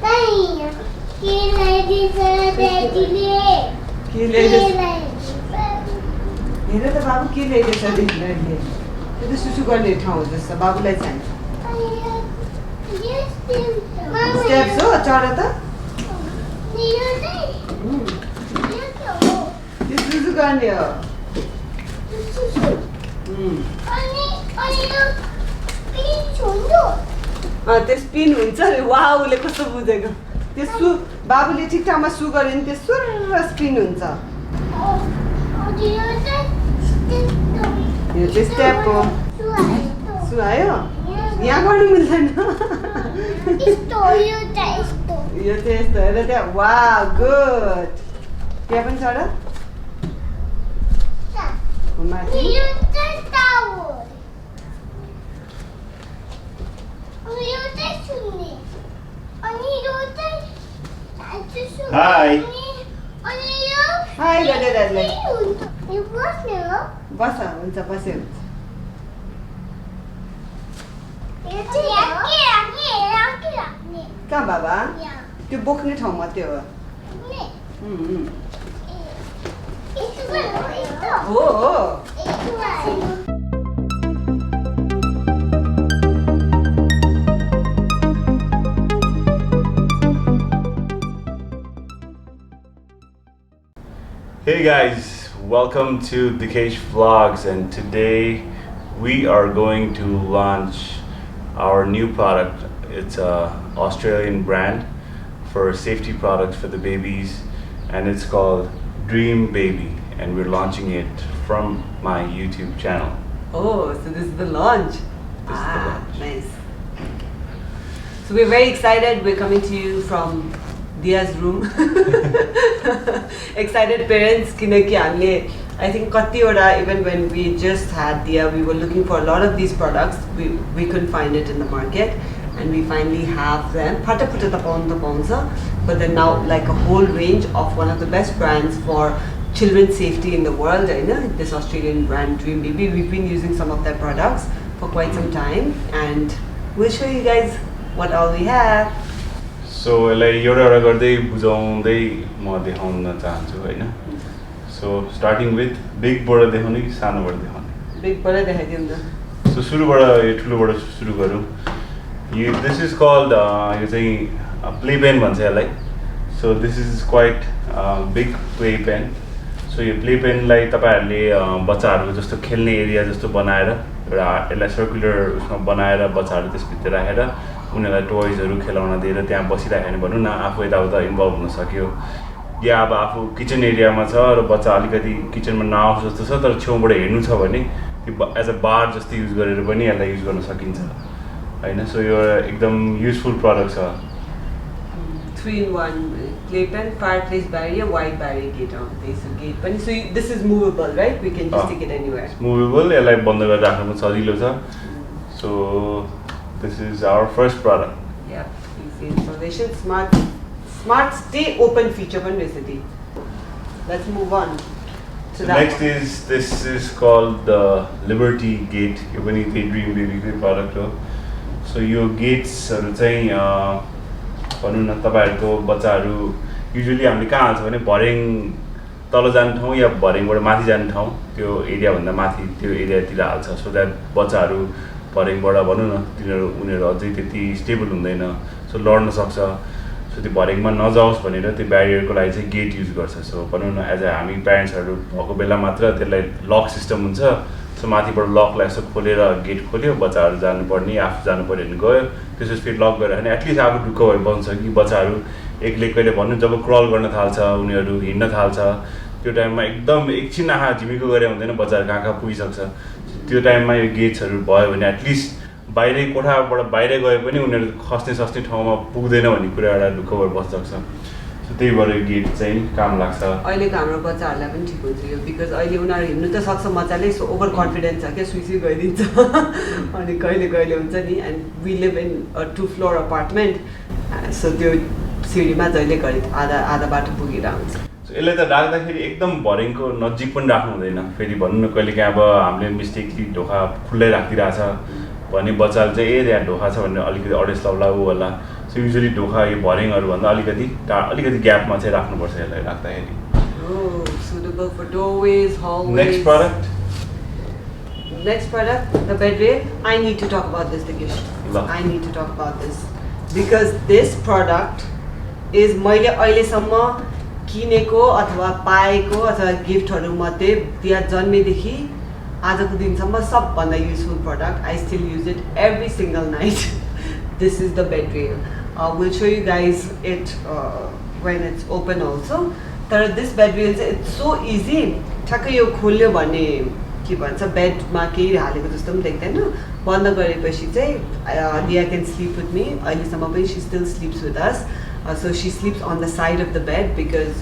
हेर त बाबु के ल्याइदिएछ दिदीले त्यो त सुसु गर्ने ठाउँ जस्तो बाबुलाई चाहिन्छ स्टेप्स हो चढ त त्यो सुसु गर्ने हो त्यो स्पिन हुन्छ अरे वाह उसले कस्तो बुझेको त्यो बाबुले ठिक ठाउँमा सु गऱ्यो भने त्यो सुर स्पिन हुन्छ यो चाहिँ स्टेप हो सु आयो यहाँ गर्नु मिल्दैन यो चाहिँ यस्तो हेर त्यहाँ वाह गुड त्यहाँ पनि चढ माथि Hi. हाई गरेरले बस हुन्छ बस्यो कहाँ बाबा त्यो बोक्ने ठाउँ मात्रै हो हो Hey guys, welcome to Dikesh Vlogs, and today we are going to launch our new product. It's a Australian brand for safety products for the babies, and it's called Dream Baby, and we're launching it from my YouTube channel. Oh, so this is the launch. This is the launch. Nice. So we're very excited. We're coming to you from Dia's room. Excited parents kinaki hamle I think katiwata even when we just had Dia we were looking for a lot of these products we couldn't find it in the market and we finally have them phata phata ta pauncha but then now like a whole range of one of the best brands for children's safety in the world this Australian brand Dream Baby. We've been using some of their products for quite some time and we'll show you guys what all we have. So like एउटा गर्दै बुझाउँदै म देखाउन चाहन्छु हैन. So starting with big बाट देखाउने कि सानोबाट देखाउने? Big बाट देखाइदिउँ न. So सुरुबाट यो ठुलोबाट सुरु गरौँ. This is called यो चाहिँ play pen भन्छ यसलाई. So this is quite big play pen. So यो play pen लाई तपाईहरुले बच्चाहरुको जस्तो खेल्ने एरिया जस्तो बनाएर एउटा यसलाई सर्कुलर उसमा बनाएर बच्चाहरु त्यसभित्र राखेर उनीहरुलाई टोयजहरु खेलाउन दिएर त्यहाँ बसिराखेन भन्नु न आफू यताउता इन्भल्भ हुन सक्यो या अब आफू किचन एरियामा छ र बच्चा अलिकति किचनमा नआओस् जस्तो छ तर छेउबाट हेर्नु छ भने त्यो एज अ बार जस्तो युज गरेर पनि यसलाई युज गर्न सकिन्छ हैन. सो यो एकदम युजफुल प्रोडक्ट छ. 3-in-1 play pen, fireplace barrier, wide barrier gate on this gate पनि. So this is movable, right? We can just take it anywhere. It's movable. यसलाई बन्द गरेर राख्न पनि सजिलो छ. So this is our first product. Yeah, easy installation, smart stay open feature पनि रहेछ दी. Let's move on to that. Next this is called the Liberty Gate. यो पनि त्यही Dream Baby को product हो. So यो गेट्सहरु चाहिँ भन्नु न तपाईहरुको बच्चाहरु युजुअली हामीले कहाँ हाल्छ भने भरेङ तल जाने ठाउँ या भरेङबाट माथि जाने ठाउँ त्यो एरिया भन्दा माथि त्यो एरियातिर हाल्छ सो दैट बच्चाहरु भरेङबाट भन्नु न उनीहरु अझै त्यति स्टेबल हुँदैन सो लड्न सक्छ सो त्यो भरेङमा नजाओस् भनेर त्यो ब्यारियरको लागि चाहिँ गेट युज गर्छ. सो भन्नु न एज अ हामी प्यारेन्ट्सहरु भएको बेला मात्र त्यसलाई लक सिस्टम हुन्छ. सो माथिबाट लकलाई यसो खोलेर गेट खोल्यो बच्चाहरु जानुपर्ने आफू जानु पर्यो भने गयो त्यसपछि फेरि लक गरेर भने एटलिस्ट आफू ढुक्क भए बन्छ कि बच्चाहरु एकले कहिले भन्नु जब क्रल गर्न थाल्छ उनीहरु हिँड्न थाल्छ त्यो टाइममा एकदम एकछिन आँखा झिमिको गरे हुँदैन बच्चाहरु कहाँ पुगिसक्छ. त्यो टाइममा यो गेट्सहरु भयो भने एटलिस्ट बाहिरै कोठाबाट बाहिर गए पनि उनीहरु खस्ने सस्ने ठाउँमा पुग्दैन भन्ने कुरा एउटा ढुक्क भएर बस्न सक्छ. सो त्यही भएर गेट चाहिँ काम लाग्छ. अहिलेको हाम्रो बच्चाहरुलाई पनि ठिक हुन्छ यो बिकज अहिले उनीहरु हिँड्नु त सक्छ मजाले सो ओभर कन्फिडेन्स छ के सुइसी गइदिन्छ अनि कहिले हुन्छ नि and we live in a 2-floor apartment so त्यो सिडीमा जहिले घरि आधा बाटो पुगेर आउँछ. सो यसले त राख्दाखेरि एकदम भरेङको नजिक पनि राख्नु हुँदैन. फेरि भन्नु न कहिले काहीँ अब हामीले मिस्टेकली ढोका खुल्लै राखिदिरहेछ भने बच्चाले चाहिँ यहाँ ढोका छ भनेर अलिकति अडेस लाउला ऊ होला सो युजली ढोका यो भर्याङहरूभन्दा अलिकति ग्यापमा चाहिँ राख्नुपर्छ यसलाई राख्दाखेरि. Oh, suitable for doorways, hallways. Next product. Next product, the bed rail. I need to talk about this, Dikish. I need to talk about this because this product is मैले अहिलेसम्म किनेको अथवा पाएको अथवा गिफ्टहरू मध्ये दिया जन्मेदेखि आजको दिनसम्म सबभन्दा useful product. I still use it every single night. This is the bed rail. We'll show you guys it when it's open also. तर this bed rail it's so easy. ठ्याक्कै यो खोल्यो भने के भन्छ बेडमा केही हालेको जस्तो पनि देख्दैन. बन्द गरेपछि चाहिँ दिया can sleep with me. अहिलेसम्म पनि she still sleeps with us. So she sleeps on the side of the bed because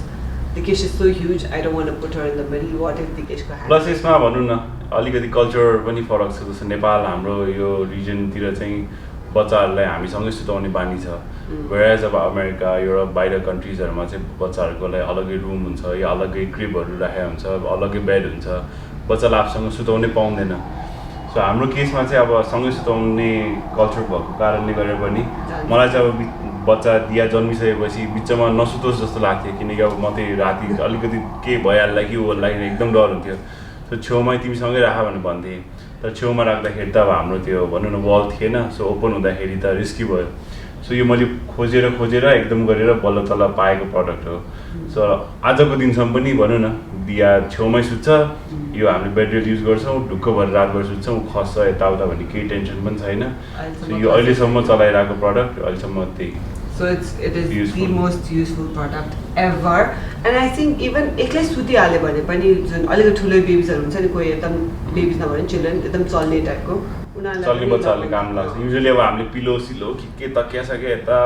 Dikesh is so huge. I don't want to put her in the middle. What if Dikesh को plus यसमा भनौँ न अलिकति culture पनि फरक छ. जस्तो नेपाल हाम्रो यो रिजनतिर चाहिँ बच्चाहरूलाई हामीसँगै सुताउने बानी छ. Whereas अब अमेरिका युरोप बाहिर कन्ट्रिजहरूमा चाहिँ बच्चाहरूको लागि अलग्गै रुम हुन्छ या अलग्गै क्रिबहरू राखेको हुन्छ, अलग्गै बेड हुन्छ. बच्चालाई आफूसँग सुताउनै पाउँदैन. सो हाम्रो केसमा चाहिँ अब सँगै सुताउने कल्चर भएको कारणले गर्दा पनि मलाई चाहिँ अब बच्चा दिया जन्मिसकेपछि बिचमा नसुतोस् जस्तो लाग्थ्यो किनकि अब म चाहिँ राति अलिकति के भइहाल्ला कि होला एकदम डर हुन्थ्यो. सो छेउमा तिमीसँगै राख भनेर भन्थे. तर छेउमा राख्दाखेरि त अब हाम्रो त्यो भनौँ न वाल थिएन. सो ओपन हुँदाखेरि त रिस्की भयो. सो यो मैले खोजेर एकदम गरेर बल्ल तल्ल पाएको प्रडक्ट हो. सो आजको दिनसम्म पनि भनौँ न दिया छेउमै सुत्छ. यो हामीले बेड रेल युज गर्छौँ. ढुक्क भएर रातभर सुत्छौँ. खस्छ यताउता भन्ने केही टेन्सन पनि छैन. सो यो अहिलेसम्म चलाइरहेको प्रडक्ट अहिलेसम्म त्यही. So it is useful. The most useful product ever. And I think even एक्लै सुतिहाल्यो भने पनि जुन अलिकति ठुलो बेबिजहरू हुन्छ नि कोही एकदम बेबिज नभने चिल्ड्रेन एकदम चल्ने टाइपको चल्ने बच्चाहरूले काम लाग्छ. युजली अब हामीले पिलो सिलो के तकिया सके यता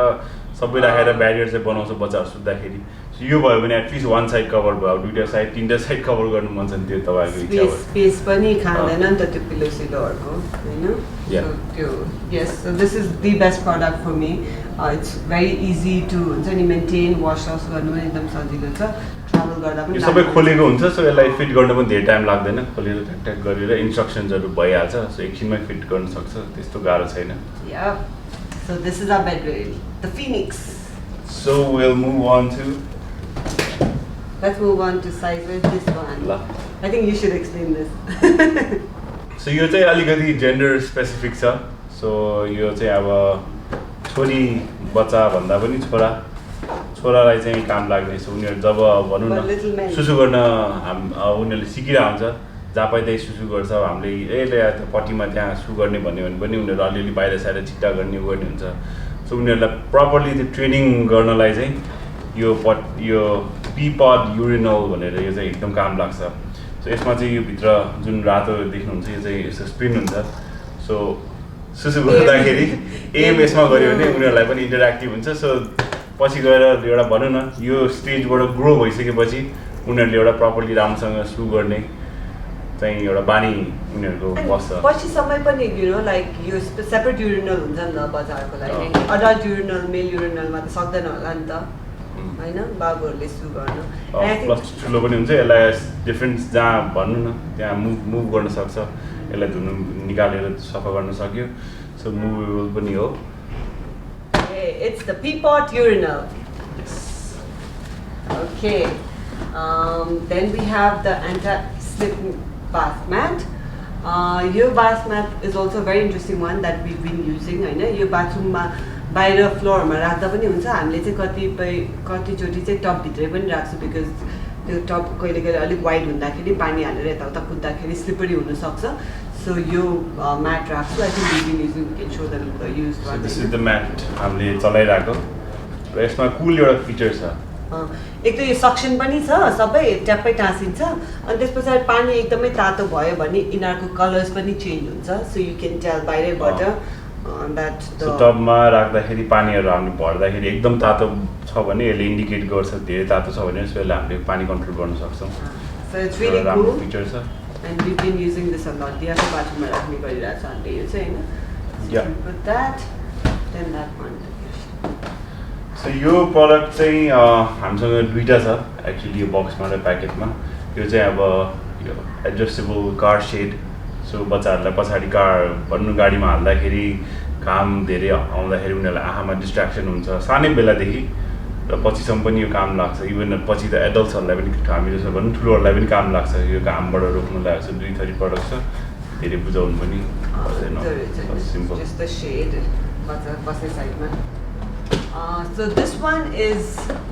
सबै राखेर ब्यारियर चाहिँ बनाउँछ बच्चाहरू सुत्दाखेरि. यो भयो भने एटलिस्ट वान साइड कभर भयो. दुईटा साइड तिनटा साइड कभर गर्नु मन छ नि त्यो तपाईँको इच्छा हो. स्पेस पनि खाँदैन नि त त्यो पिलो सिलोहरूको हैन. So त्यो yes, so this is the best product for me. It's very easy to हुन्छ नि मेन्टेन वास गर्नु पनि एकदम सजिलो छ. ट्राभल गर्दा पनि यो सबै खोलेको हुन्छ. सो यसलाई फिट गर्न पनि धेरै टाइम लाग्दैन. खोलेर ट्याक गरेर इन्स्ट्रक्सन्सहरू भइहाल्छ. सो एकछिनमै फिट गर्न सक्छ. त्यस्तो गाह्रो छैन. Yeah. So this is our bed rail, the Phoenix. So we'll move on to Let's move on to size with this one. I think you should explain this. So यो चाहिँ अलिकति gender specific छ. So यो चाहिँ अब छोरी बच्चा भन्दा पनि छोरालाई चाहिँ काम लाग्ने. सो उनीहरू जब भनौँ न सुसु गर्न उनीहरूले सिकिरहेको हुन्छ. जहाँ पाइ त्यही सुसु गर्छ. हामीले यसले पट्टीमा त्यहाँ सु गर्ने भन्यो भने पनि उनीहरू अलिअलि बाहिर साहिर छिट्टा गर्ने हुन्छ. सो उनीहरूलाई प्रपरली त्यो ट्रेनिङ गर्नलाई चाहिँ यो पी-पड युरिनल भनेर यो चाहिँ एकदम काम लाग्छ. सो यसमा चाहिँ यो भित्र जुन रातो देख्नुहुन्छ यो चाहिँ यस्तो स्पिन हुन्छ. सो सुसु गर्दाखेरि एम यसमा गऱ्यो भने उनीहरूलाई पनि इन्टरेक्टिभ हुन्छ. सो पछि गएर एउटा भनौँ न यो स्टेजबाट ग्रो भइसकेपछि उनीहरूले एउटा प्रपरली राम्रोसँग सु गर्ने चाहिँ एउटा बानी उनीहरूको बस्छ. पछि समय पनि लाइक यो सेपरेट युरिनल हुन्छ नि त बच्चाहरूको लागि. अडल्ट युरिनल मेल युरिनलमा त सक्दैन होला नि त हैन बाबुहरूले सु गर्न. प्लस ठुलो पनि हुन्छ. यसलाई डिफ्रेन्ट जहाँ भन्नु न त्यहाँ मुभ गर्न सक्छ. यसलाई धुनु निकालेर सफा गर्न सक्यो. सो मुभेबल पनि हो. It's the Pee-Pot urinal. Okay. Then we have the anti-slip bath mat. Your bath mat is also a very interesting one that we've been using. Your bathroom बाहिर फ्लोरमा राख्दा पनि हुन्छ. हामीले चाहिँ कतिचोटि चाहिँ टपभित्रै पनि राख्छौँ बिकज त्यो टप कहिले कहिले अलिक वाइड हुँदाखेरि पानी हालेर यताउता कुद्दाखेरि स्लिपरी हुनसक्छ. सो यो म्याट राख्छु. I think we been using can show the use. This is the mat हामीले चलाइरहेको. र यसमा कुल एउटा फिचर छ. एक त यो सक्सन पनि छ. सबै ट्याप्पै टाँसिन्छ. अनि त्यस पछाडि पानी एकदमै तातो भयो भने यिनीहरूको कलर्स पनि चेन्ज हुन्छ. सो यु क्यान टेल बाहिरैबाट टबमा राख्दाखेरि पानीहरू हामीले भर्दाखेरि एकदम तातो छ भने यसले इन्डिकेट गर्छ धेरै तातो छ भने. सो यसले हामीले पानी कन्ट्रोल गर्न सक्छौँ. So it's really cool. Feature छ. And we've been using this a lot. दियाको बाथरुममा राख्ने गरिरहेको छ हामीले यो चाहिँ हैन. Yeah. Put that, then that one. So यो प्रडक्ट चाहिँ हामीसँग दुईटा छ एक्चुअली यो बक्समा र प्याकेटमा. यो चाहिँ अब यो एडजस्टेबल कार सेड. सो बच्चाहरूलाई पछाडि कार भन्नु गाडीमा हाल्दाखेरि काम धेरै आउँदाखेरि उनीहरूलाई आँखामा डिस्ट्र्याक्सन हुन्छ सानै बेलादेखि र पछिसम्म पनि यो काम लाग्छ इभन पछि त एडल्ट्सहरूलाई पनि हामी जस्तो भनौँ ठुलोहरूलाई पनि काम लाग्छ यो कामबाट रोक्नु लागेको छ 2-3 प्रडक्ट छ धेरै बुझाउनु पनि पर्दैन सिम्पल just the shade बस्ने साइडमा so this one is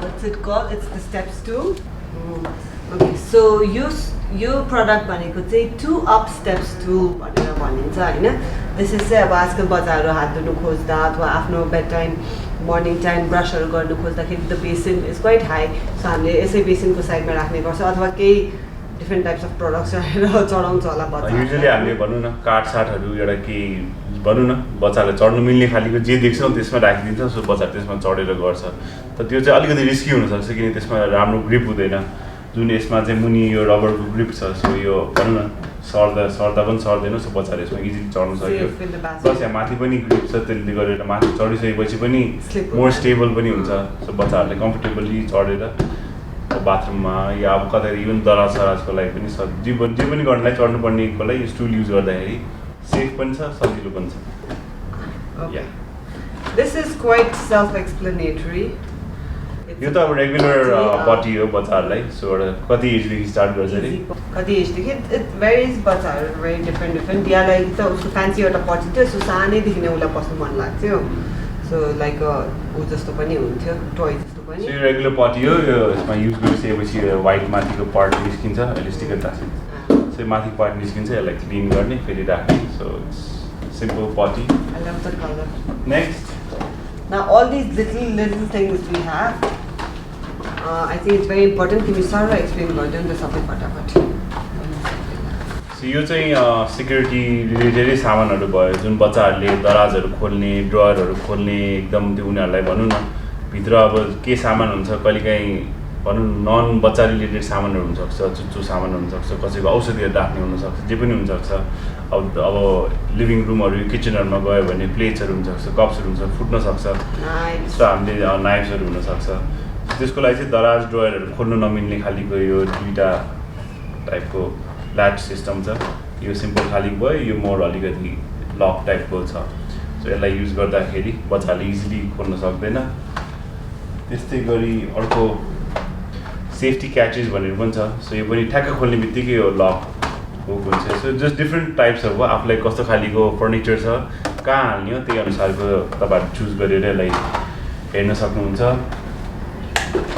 what's it called it's the steps tool okay so यो प्रडक्ट भनेको चाहिँ 2 up steps tool भनेर भनिन्छ हैन this is चाहिँ अब आजकल बच्चाहरू हात धुनु खोज्दा अथवा आफ्नो बेड टाइम मर्निङ टाइम ब्रसहरू गर्नु खोज्दाखेरि the basin is quite high so हामीले यसै बेसिनको साइडमा राख्ने गर्छ अथवा केही डिफ्रेन्ट टाइप्स अफ प्रडक्ट्स राखेर चढाउँछ होला बच्चा युजुअली हामीले भनौँ न काठसाठहरू एउटा केही भनौँ न बच्चालाई चढ्नु मिल्ने खालीको जे देख्छौँ त्यसमा राखिदिन्छ सो बच्चा त्यसमा चढेर गर्छ त त्यो चाहिँ अलिकति रिस्की हुनसक्छ किन त्यसमा राम्रो ग्रिप हुँदैन जुन यसमा चाहिँ मुनि यो रबरको ग्रिप छ सो यो भनौँ न सर्दा पनि सर्दैन सो बच्चाले यसमा इजिली चढ्न सक्यो प्लस यहाँ माथि पनि ग्रिप छ त्यसले गरेर माथि चढिसकेपछि पनि मोर स्टेबल पनि हुन्छ सो बच्चाहरूले कम्फर्टेबली चढेर बाथरुममा या अब कतै इभन दराजको लागि पनि जे पनि गर्नलाई चढ्नुपर्नेको लागि यो स्टुल युज गर्दाखेरि सेफ पनि छ सजिलो पनि छ this is quite self explanatory यो त अब रेगुलर पटी हो बच्चाहरूलाई सो एउटा कति एजदेखि स्टार्ट गर्छ अरे कति एजदेखि इट भेरिज बच्चाहरू भेरी डिफ्रेन्ट यहाँलाई त उसको फ्यान्सी एउटा पटी थियो सो सानैदेखि नै उसलाई बस्नु मन लाग्थ्यो सो लाइक ऊ जस्तो पनि हुन्थ्यो टोय जस्तो पनि यो रेगुलर पटी हो यो यसमा युज गरिसकेपछि वाइट माथिको पार्ट निस्किन्छ इलास्टिकल तासिन्छ सो माथि पार्ट निस्किन्छ यसलाई क्लिन गर्ने फेरि राख्ने सो सिम्पल पटी I love the colour next now all these little things we have I think it's very important कि सारा एक्सप्लेन गरिदिउँ त सबै फटाफट सो यो चाहिँ सिक्युरिटी रिलेटेडै सामानहरू भयो जुन बच्चाहरूले दराजहरू खोल्ने ड्रयरहरू खोल्ने एकदम त्यो उनीहरूलाई भनौँ न भित्र अब के सामान हुन्छ कहिलेकाहीँ भनौँ नन बच्चा रिलेटेड सामानहरू हुनसक्छ चुच्चो सामान हुनसक्छ कसैको औषधिहरू राख्ने हुनसक्छ जे पनि हुनसक्छ अब लिभिङ रुमहरू किचनहरूमा गयो भने प्लेट्सहरू हुनसक्छ कप्सहरू हुन्छ फुट्न सक्छ सो हामीले नाइफ्सहरू हुनसक्छ त्यसको लागि चाहिँ दराज ड्रयरहरू खोल्नु नमिल्ने खालीको यो 2टा टाइपको ल्याच सिस्टम छ यो सिम्पल खाली भयो यो मोर अलिकति लक टाइपको छ सो यसलाई युज गर्दाखेरि बच्चाले इजिली खोल्न सक्दैन त्यस्तै गरी अर्को सेफ्टी क्याचेस भनेर पनि छ सो यो पनि ठ्याक्क खोल्ने बित्तिकै यो लक हुक हुन्छ सो जस्ट डिफ्रेन्ट टाइप्सहरूको आफूलाई कस्तो खालीको फर्निचर छ कहाँ हाल्ने हो त्यही अनुसारको तपाईँहरू चुज गरेर यसलाई हेर्न सक्नुहुन्छ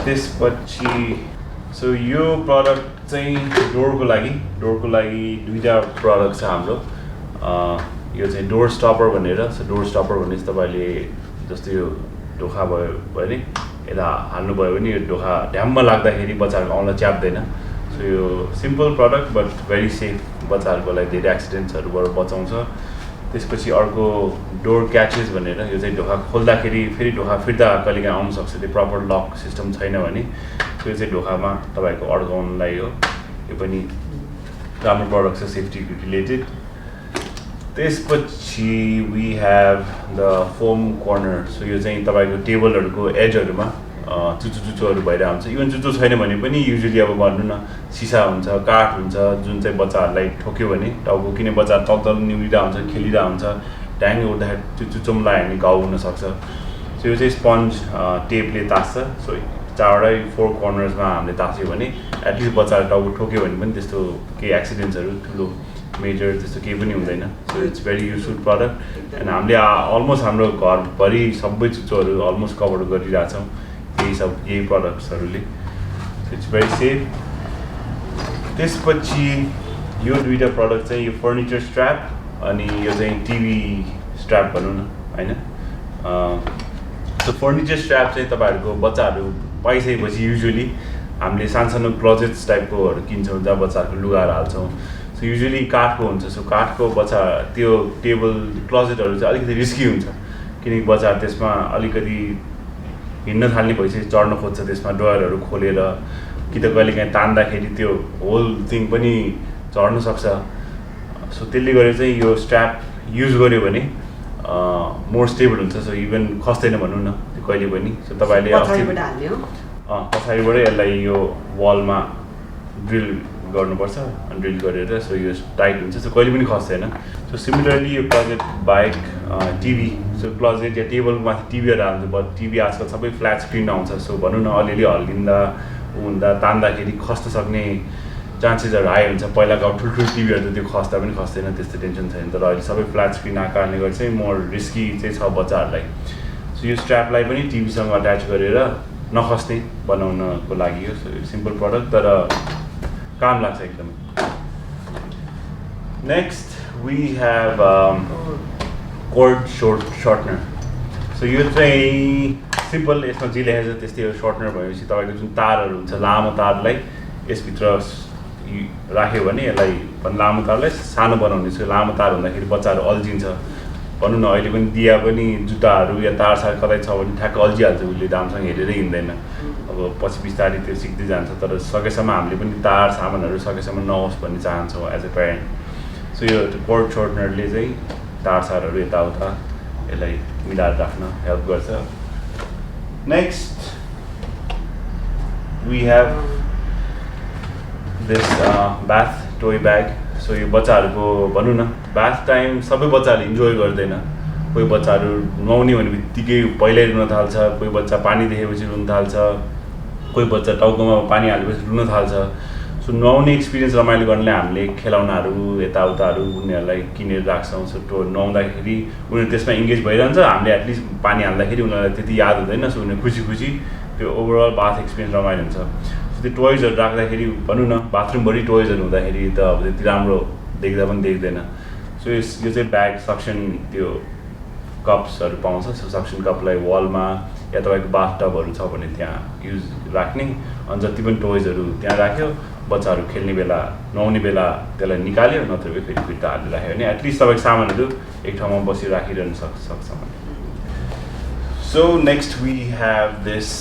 त्यसपछि सो यो प्रडक्ट चाहिँ डोरको लागि 2टा प्रडक्ट छ हाम्रो यो चाहिँ डोर स्टपर भनेर सो डोर स्टपर भने चाहिँ तपाईँले जस्तो यो ढोका भयो भने यता हाल्नुभयो भने यो ढोका ढ्याम्म लाग्दाखेरि बच्चाहरूको औँला च्याप्दैन सो यो simple product but very safe बच्चाहरूको लागि धेरै एक्सिडेन्ट्सहरूबाट बचाउँछ त्यसपछि अर्को डोर क्याचेस भनेर यो चाहिँ ढोका खोल्दाखेरि फेरि ढोका फिर्ता कहिलेकाहीँ आउन सक्छ त्यो प्रपर लक सिस्टम छैन भने त्यो चाहिँ ढोकामा तपाईँको अड्काउनलाई हो यो पनि राम्रो प्रडक्ट छ सेफ्टी रिलेटेड त्यसपछि we have the foam corner so यो चाहिँ तपाईँको टेबलहरूको एजहरूमा चुच्चोहरू भइरहेको हुन्छ इभन चुच्चो छैन भने पनि युजुअली अब भनौँ न सिसा हुन्छ काठ हुन्छ जुन चाहिँ बच्चाहरूलाई ठोक्यो भने टाउको किन बच्चा तल निउरिरहेको हुन्छ खेलिरहेको हुन्छ ढ्याङ उठ्दाखेरि चुच्चोमा लाग्यो भने घाउ हुनसक्छ सो यो चाहिँ स्पन्ज टेपले तास्छ सो 4 कर्नर्समा हामीले तास्यो भने एटलिस्ट बच्चाले टाउको ठोक्यो भने पनि त्यस्तो केही एक्सिडेन्ट्सहरू ठुलो मेजर त्यस्तो केही पनि हुँदैन so it's very useful product and हामीले अलमोस्ट हाम्रो घरभरि सबै चुच्चोहरू अलमोस्ट कभर गरिरहेछौँ यही प्रडक्ट्सहरूले इट्स भेरी सेफ त्यसपछि यो 2टा प्रडक्ट चाहिँ यो फर्निचर स्ट्र्याप अनि यो चाहिँ टिभी स्ट्र्याप भनौँ न होइन सो फर्निचर स्ट्र्याप चाहिँ तपाईँहरूको बच्चाहरू पाइसकेपछि युजुअली हामीले सानो क्लोजेट्स टाइपकोहरू किन्छौँ जहाँ बच्चाहरूको लुगाहरू हाल्छौँ सो युजुअली काठको हुन्छ सो काठको बच्चा त्यो टेबल क्लोजेटहरू चाहिँ अलिकति रिस्की हुन्छ किनकि बच्चा त्यसमा अलिकति हिँड्न थाल्ने भइसकेपछि चढ्न खोज्छ त्यसमा ड्रयरहरू खोलेर कि त कहिलेकाहीँ तान्दाखेरि त्यो होल थिङ पनि चढ्न सक्छ सो त्यसले गर्दा चाहिँ यो स्ट्र्याप युज गर्यो भने मोर स्टेबल हुन्छ सो इभन खस्दैन भनौँ न त्यो कहिले पनि सो तपाईँले पछाडिबाट यसलाई यो वालमा ड्रिल गर्नुपर्छ अनड्रिल गरेर सो यो टाइट हुन्छ सो कहिले पनि खस्दैन सो सिमिलरली यो क्लोजेट बाहेक टिभी सो क्लोजेट या टेबलको माथि टिभीहरू हाल्छ बट टिभी आजकल सबै फ्ल्याट स्क्रिन आउँछ सो भनौँ न अलिअलि हल्लिँदा हुँदा तान्दाखेरि खस्न सक्ने चान्सेसहरू हाई हुन्छ पहिलाको अब ठुल्ठुलो टिभीहरू त त्यो खस्दा पनि खस्दैन त्यस्तो टेन्सन छैन तर अहिले सबै फ्ल्याट स्क्रिन आएको कारणले गर्दा चाहिँ मोर रिस्की चाहिँ छ बच्चाहरूलाई सो यो स्ट्र्यापलाई पनि टिभीसँग अट्याच गरेर नखस्ने बनाउनको लागि हो सो सिम्पल प्रडक्ट तर काम लाग्छ एकदमै नेक्स्ट वी हेभ कोर्ड सर्टनर सो यो चाहिँ सिम्पल यसमा जे लेखेको छ त्यस्तै हो सर्टनर भएपछि तपाईँको जुन तारहरू हुन्छ लामो तारलाई यसभित्र राख्यो भने यसलाई लामो तारलाई सानो बनाउने छ लामो तार हुँदाखेरि बच्चाहरू अल्झिन्छ भनौँ न अहिले पनि दिया पनि जुत्ताहरू या तारसार कतै छ भने ठ्याक्क अल्झिहाल्छ उसले दामसँग हेरेरै हिँड्दैन अब पछि बिस्तारै त्यो सिक्दै जान्छ तर सकेसम्म हामीले पनि तार सामानहरू सकेसम्म नहोस् भन्ने चाहन्छौँ एज अ प्यारेन्ट सो यो कोर्ड सर्टनरले चाहिँ तारसारहरू यताउता यसलाई मिलाएर राख्न हेल्प गर्छ next we have this bath toy bag so यो बच्चाहरूको भनौँ न बाथ टाइम सबै बच्चाहरूले इन्जोय गर्दैन कोही बच्चाहरू नुहाउने भने बित्तिकै पहिल्यै रुन थाल्छ कोही बच्चा पानी देखेपछि रुन थाल्छ कोही बच्चा टाउकोमा पानी हालेपछि रुन थाल्छ सो नुहाउने एक्सपिरियन्स रमाइलो गर्नले हामीले खेलौनाहरू यताउताहरू उनीहरूलाई किनेर राख्छौँ सो नुहाउँदाखेरि उनीहरू त्यसमा इङ्गेज भइरहन्छ हामीले एटलिस्ट पानी हाल्दाखेरि उनीहरूलाई त्यति याद हुँदैन सो उनीहरू खुसी खुसी त्यो ओभरअल बाथ एक्सपिरियन्स रमाइलो हुन्छ त्यो टोइजहरू राख्दाखेरि भनौँ न बाथरुमभरि टोइजहरू हुँदाखेरि त अब त्यति राम्रो देख्दा पनि देख्दैन सो यो चाहिँ ब्याग सक्सन त्यो कप्सहरू पाउँछ सो सक्सन कपलाई वलमा या तपाईँको बाथ टबहरू छ भने त्यहाँ युज राख्ने अनि जति पनि टोइजहरू त्यहाँ राख्यो बच्चाहरू खेल्ने बेला नुहाउने बेला त्यसलाई निकाल्यो नत्र फेरि फिर्ता हालेर राख्यो भने एटलिस्ट तपाईँको सामानहरू एक ठाउँमा बसी राखिरहनु सक्छ so next we have this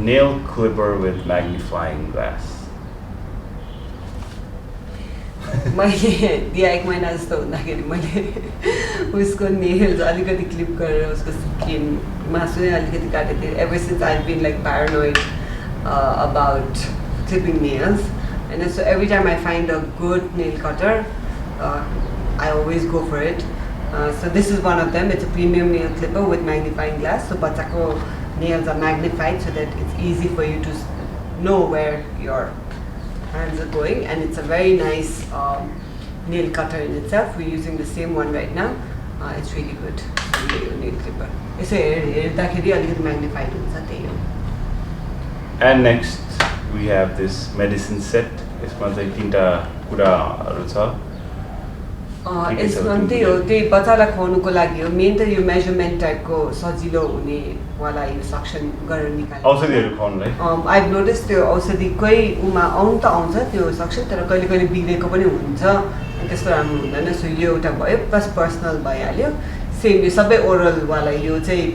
nail clipper with magnifying glass. मैले दिया 1 महिना जस्तो हुँदाखेरि मैले उसको नेल्स अलिकति क्लिप गरेर उसको स्किन मासु नै अलिकति काटेको थिएँ ever since I been like paranoid about clipping nails and so every time I find a good nail cutter I always go for it so this is one of them. It's a premium nail clipper with magnifying glass so bachako nails are magnified so that it's easy for you to know where your hands are going and it's a very nice nail cutter in itself. We're using the same one right now. It's really good nail clipper. It's a magnified and next we have this medicine set. यसमा चाहिँ तीनटा कुराहरु छ यसमा त्यही हो त्यही बच्चालाई खुवाउनुको लागि हो मेन त यो मेजरमेन्ट टाइपको सजिलो हुने वाला यो सक्सन गरेर निकाल्ने औषधिहरु खुवाउनलाई I've noticed त्यो औषधिकै उमा आउन त आउँछ त्यो सक्सन तर कहिले कहिले बिग्रेको पनि हुन्छ त्यस्तो राम्रो हुँदैन सो यो एउटा भयो प्लस पर्सनल भइहाल्यो सेम यो सबै ओरल वाला यो चाहिँ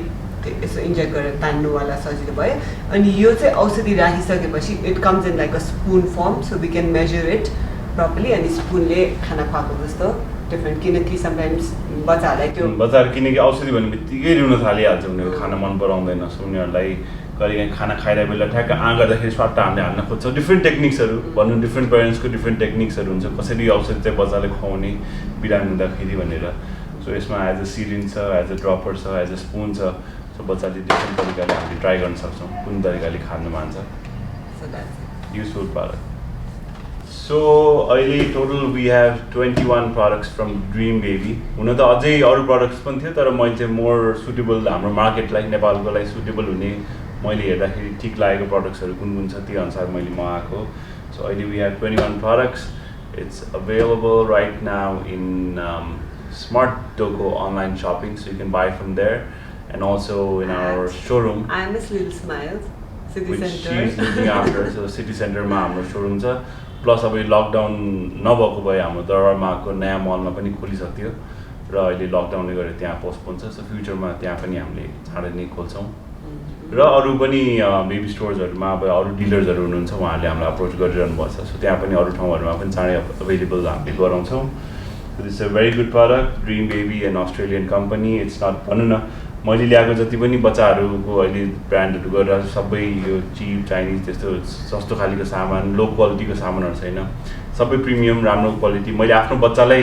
यसो इन्जेक्ट गरेर तान्नु वाला सजिलो भयो अनि यो चाहिँ औषधि राखिसकेपछि it comes in like a spoon form so we can measure it properly अनि स्पुनले खाना खुवाएको जस्तो डिफरेन्ट किनकि समटाइम्स बच्चाहरूलाई त्यो बच्चाहरू किनकि औषधि भन्ने बित्तिकै रुन थालिहाल्छ उनीहरू खाना मन पराउँदैन सो उनीहरूलाई कहिलेकाहीँ खाना खाइरहेको बेला ठ्याक्क गर्दाखेरि स्वाट हामीले हाल्न खोज्छौँ डिफ्रेन्ट टेक्निक्सहरू भन्नु डिफ्रेन्ट पेरेन्ट्सको डिफ्रेन्ट टेक्निक्सहरू हुन्छ कसरी औषधि चाहिँ बच्चाले खुवाउने बिरामी हुँदाखेरि भनेर सो यसमा एज अ सिरिन छ एज अ ड्रपर छ एज अ स्पुन छ सो बच्चाले डिफ्रेन्ट तरिकाले हामीले ट्राई गर्न सक्छौँ कुन तरिकाले खान मान्छ युजफुल प्रोडक्ट सो अहिले total we have 21 products from Dream Baby हुन त अझै अरू प्रोडक्ट्स पनि थियो तर मैले चाहिँ मोर सुटेबल हाम्रो मार्केटलाई नेपालको लागि सुटेबल हुने मैले हेर्दाखेरि ठिक लागेको प्रोडक्ट्सहरू कुन कुन छ त्यो अनुसार मैले मगाएको सो अहिले we have 21 products it's available right now in Smart Togo online shopping so you can buy from there and also in our showroom I miss Little Smiles City which Center she is looking after so City Center मा हाम्रो showroom छ plus अब lockdown नभएको भए हाम्रो दरबारमाको नयाँ मलमा पनि खोलिसक्थ्यो र अहिले लकडाउनले गर्दा त्यहाँ पोस्टपोन छ सो फ्युचरमा त्यहाँ पनि हामीले चाँडै नै खोल्छौँ र अरू पनि बेबी स्टोर्सहरूमा अब अरू डिलर्सहरू हुनुहुन्छ उहाँहरूले हामीलाई अप्रोच गरिरहनु भएको छ सो त्यहाँ पनि अरू ठाउँहरूमा पनि चाँडै अभाइलेबल हामीले गराउँछौँ This is a very good product, Dream Baby, an Australian company. It's not, मैले ल्याएको जति पनि बच्चाहरूको अहिले ब्रान्डहरू गरेर सबै यो चिप चाइनिज त्यस्तो सस्तो खालीको सामान लो क्वालिटीको सामानहरू छैन, सबै प्रिमियम राम्रो क्वालिटी। मैले आफ्नो बच्चालाई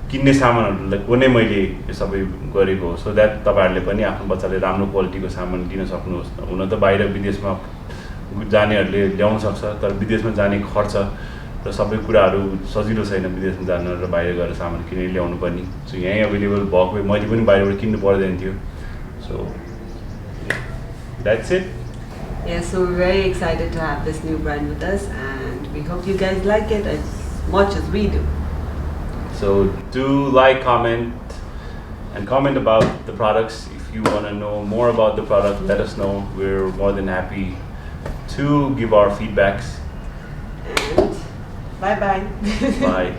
किन्ने सामानहरूको नै मैले यो सबै गरेको हो, सो द्याट तपाईँहरूले पनि आफ्नो बच्चाले राम्रो क्वालिटीको सामान दिन सक्नुहोस्। हुन त बाहिर विदेशमा जानेहरूले ल्याउन सक्छ, तर विदेशमा जाने खर्च र सबै कुराहरू सजिलो छैन विदेशमा जान र बाहिर गएर सामान किनेर ल्याउनु पनि। सो यहीँ अभाइलेबल भएको मैले पनि बाहिरबाट किन्नु पर्दैन थियो। So that's it. Yeah, so we're very excited to have this new brand with us, and we hope you guys like it as much as we do. So do like, comment, and comment about the products. If you want to know more about the product, let us know. We're more than happy to give our feedbacks. And bye bye. Bye.